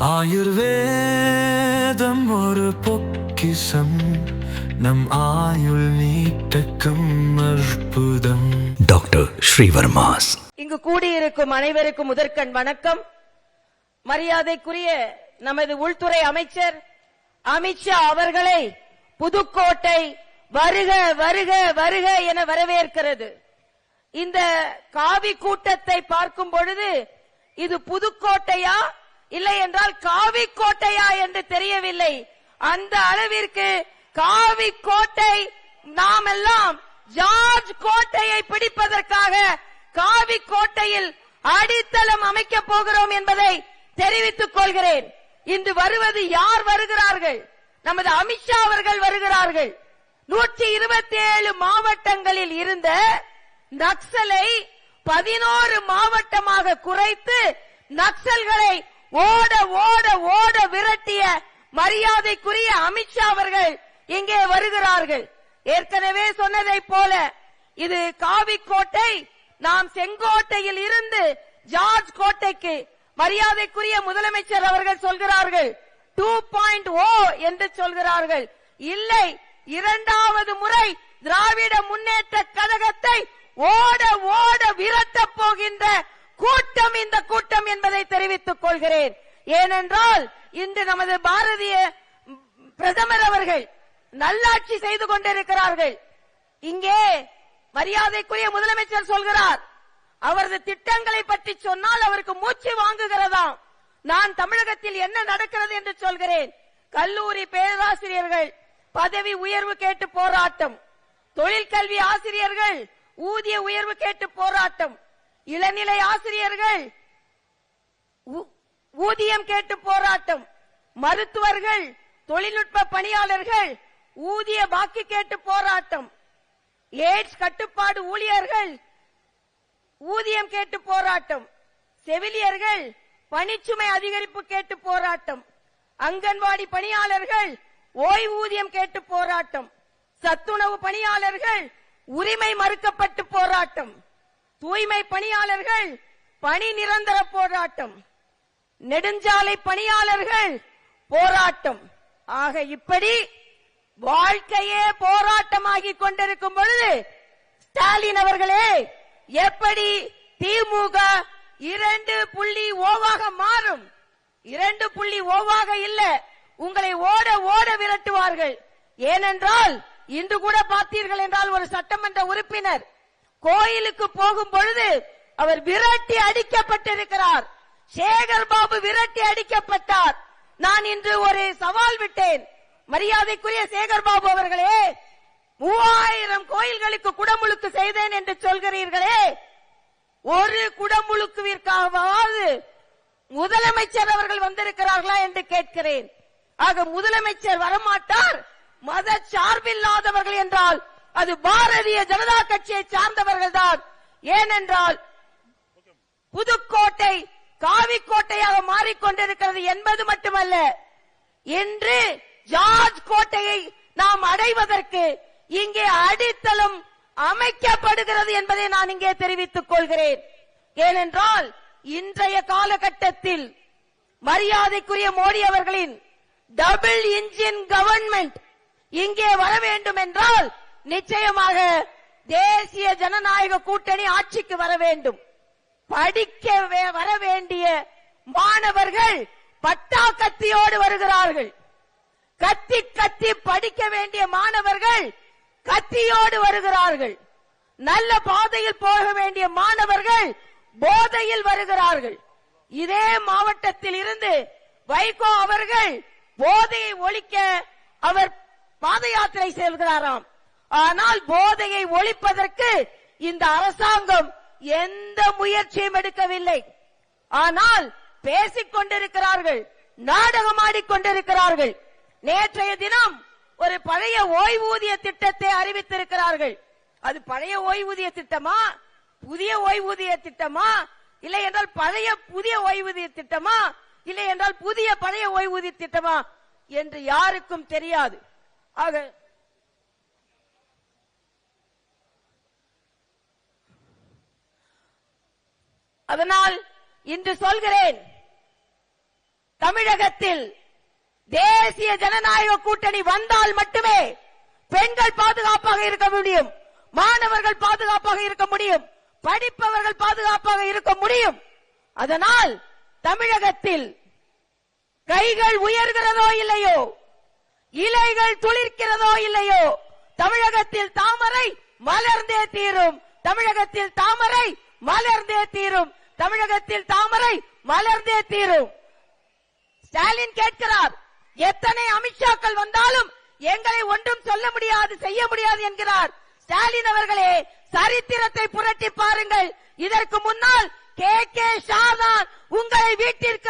ஆயுர்வேதம் ஒரு பொக்கிஷம், நம் ஆயுள் நீட்டக்கும் அற்புதம். டாக்டர் ஸ்ரீவர்மாஸ். இங்கு கூடியிருக்கும் அனைவருக்கும் முதற்கண் வணக்கம். மரியாதைக்குரிய நமது உள்துறை அமைச்சர் அமித்ஷா அவர்களை புதுக்கோட்டை வருக வருக வருக என வரவேற்கிறது. இந்த காவி கூட்டத்தை பார்க்கும் பொழுது இது புதுக்கோட்டையா இல்லை என்றால் காவி கோட்டையா என்று தெரியவில்லை. அந்த அளவிற்கு காவி கோட்டை, நாம் எல்லாம் ஜார்ஜ் கோட்டையை பிடிப்பதற்காக காவி கோட்டையில் அடித்தளம் அமைக்க போகிறோம் என்பதை தெரிவித்துக் கொள்கிறேன். இன்று வருவது யார் வருகிறார்கள்? நமது அமித்ஷா அவர்கள் வருகிறார்கள். 127 மாவட்டங்களில் இருந்த நக்சலை 11 மாவட்டமாக குறைத்து நக்சல்களை ஓட ஓட ஓட விரட்டிய மரியாதைக்குரிய அமித்ஷா அவர்கள் இங்கே வருகிறார்கள். ஏற்கனவே சொன்னதை போல இது காவி கோட்டை. நாம் செங்கோட்டையில் இருந்து ஜார்ஜ் கோட்டைக்கு மரியாதைக்குரிய முதலமைச்சர் அவர்கள் சொல்கிறார்கள் 2.0 என்று சொல்கிறார்கள். இல்லை, இரண்டாவது முறை திராவிட முன்னேற்ற கழகத்தை ஓட ஓட விரட்டப் போகின்ற கூட்டம் இந்த கூட்டம் என்பதை தெரிவித்துக் கொள்கிறேன். ஏனென்றால் இன்று நமது பாரதிய பிரதமர் அவர்கள் நல்லாட்சி செய்து கொண்டிருக்கிறார்கள். இங்கே மரியாதைக்குரிய முதலமைச்சர் சொல்கிறார், அவரது திட்டங்களை பற்றி சொன்னால் அவருக்கு மூச்சு வாங்குகிறதாம். நான் தமிழகத்தில் என்ன நடக்கிறது என்று சொல்கிறேன். கல்லூரி பேராசிரியர்கள் பதவி உயர்வு கேட்டு போராட்டம், தொழிற்கல்வி ஆசிரியர்கள் ஊதிய உயர்வு கேட்டு போராட்டம், இளநிலை ஆசிரியர்கள் ஊதியம் கேட்டு போராட்டம், மருத்துவர்கள் தொழில்நுட்ப பணியாளர்கள் ஊதிய பாக்கி கேட்டு போராட்டம், எய்ட்ஸ் கட்டுப்பாடு ஊழியர்கள் ஊதியம் கேட்டு போராட்டம், செவிலியர்கள் பணிச்சுமை அதிகரிப்பு கேட்டு போராட்டம், அங்கன்வாடி பணியாளர்கள் ஓய்வூதியம் கேட்டு போராட்டம், சத்துணவு பணியாளர்கள் உரிமை மறுக்கப்பட்டு போராட்டம், தூய்மை பணியாளர்கள் பணி நிரந்தர போராட்டம், நெடுஞ்சாலை பணியாளர்கள் போராட்டம். ஆக இப்படி வாழ்க்கையே போராட்டமாகி கொண்டிருக்கும் பொழுது ஸ்டாலின் அவர்களே, எப்படி திமுக 2.0 மாறும்? 2.0 இல்ல, உங்களை ஓட ஓட விரட்டுவார்கள். ஏனென்றால் இன்று கூட பார்த்தீர்கள் என்றால் ஒரு சட்டமன்ற உறுப்பினர் கோயிலுக்கு போகும் பொழுது அவர் விரட்டி அடிக்கப்பட்டிருக்கிறார். சேகர் பாபு விரட்டி அடிக்கப்பட்டார். நான் இன்று ஒரு சவால் விட்டேன். மரியாதைக்குரிய சேகர் பாபு அவர்களே, 3000 கோயில்களுக்கு குடமுழுக்கு செய்தேன் என்று சொல்கிறீர்களே, ஒரு குடமுழுக்குவிற்காவது முதலமைச்சர் அவர்கள் வந்திருக்கிறார்களா என்று கேட்கிறேன். ஆக முதலமைச்சர் வரமாட்டார். மத சார்பில்லாதவர்கள் என்றால் அது பாரதிய ஜனதா கட்சியை சார்ந்தவர்கள் தான். ஏனென்றால் புதுக்கோட்டை காவி கோட்டையாக மாறிக்கொண்டிருக்கிறது என்பது மட்டுமல்ல, இன்று ஜார்ஜ் கோட்டையை நாம் அடைவதற்கு இங்கே அடித்தளம் அமைக்கப்படுகிறது என்பதை நான் இங்கே தெரிவித்துக் கொள்கிறேன். ஏனென்றால் இன்றைய காலகட்டத்தில் மரியாதைக்குரிய மோடி அவர்களின் டபுள் இன்ஜின் கவர்மெண்ட் இங்கே வர வேண்டும் என்றால் நிச்சயமாக தேசிய ஜனநாயக கூட்டணி ஆட்சிக்கு வர வேண்டும். படிக்க வர வேண்டிய மாணவர்கள் பட்டா கத்தியோடு வருகிறார்கள். கத்தி கத்தி படிக்க வேண்டிய மாணவர்கள் கத்தியோடு வருகிறார்கள். நல்ல பாதையில் போக வேண்டிய மாணவர்கள் போதையில் வருகிறார்கள். இதே மாவட்டத்தில் இருந்து வைகோ அவர்கள் போதையை ஒழிக்க அவர் பாத யாத்திரை செல்கிறாராம். ஆனால் போதையை ஒழிப்பதற்கு இந்த அரசாங்கம் எந்த முயற்சியும் எடுக்கவில்லை. ஆனால் பேசிக் கொண்டிருக்கிறார்கள், நாடகமாடிக் கொண்டிருக்கிறார்கள். நேற்றைய தினம் ஒரு பழைய ஓய்வூதிய திட்டத்தை அறிவித்திருக்கிறார்கள். அது பழைய ஓய்வூதிய திட்டமா, புதிய ஓய்வூதிய திட்டமா, இல்லை என்றால் பழைய புதிய ஓய்வூதிய திட்டமா, இல்லை என்றால் புதிய பழைய ஓய்வூதிய திட்டமா என்று யாருக்கும் தெரியாது. ஆக அதனால் இன்று சொல்கிறேன், தமிழகத்தில் தேசிய ஜனநாயக கூட்டணி வந்தால் மட்டுமே பெண்கள் பாதுகாப்பாக இருக்க முடியும், மாணவர்கள் பாதுகாப்பாக இருக்க முடியும், படிப்பவர்கள் பாதுகாப்பாக இருக்க முடியும். அதனால் தமிழகத்தில் கைகள் உயர்கிறதோ இல்லையோ, இலைகள் துளிர்க்கிறதோ இல்லையோ, தமிழகத்தில் தாமரை மலர்ந்தே தீரும். தமிழகத்தில் தாமரை மலர்ந்தே தீரும். தமிழகத்தில் தாமரை மலர்ந்தே தீரும். ஸ்டாலின் கேட்கிறார், எத்தனை அமித்ஷாக்கள் வந்தாலும் எங்களை ஒன்றும் சொல்ல முடியாது, செய்ய முடியாது என்கிறார். ஸ்டாலின் அவர்களே, சரித்திரத்தை புரட்டி பாருங்கள். இதற்கு முன்னால் கே ஷா தான் உங்களை வீட்டிற்கு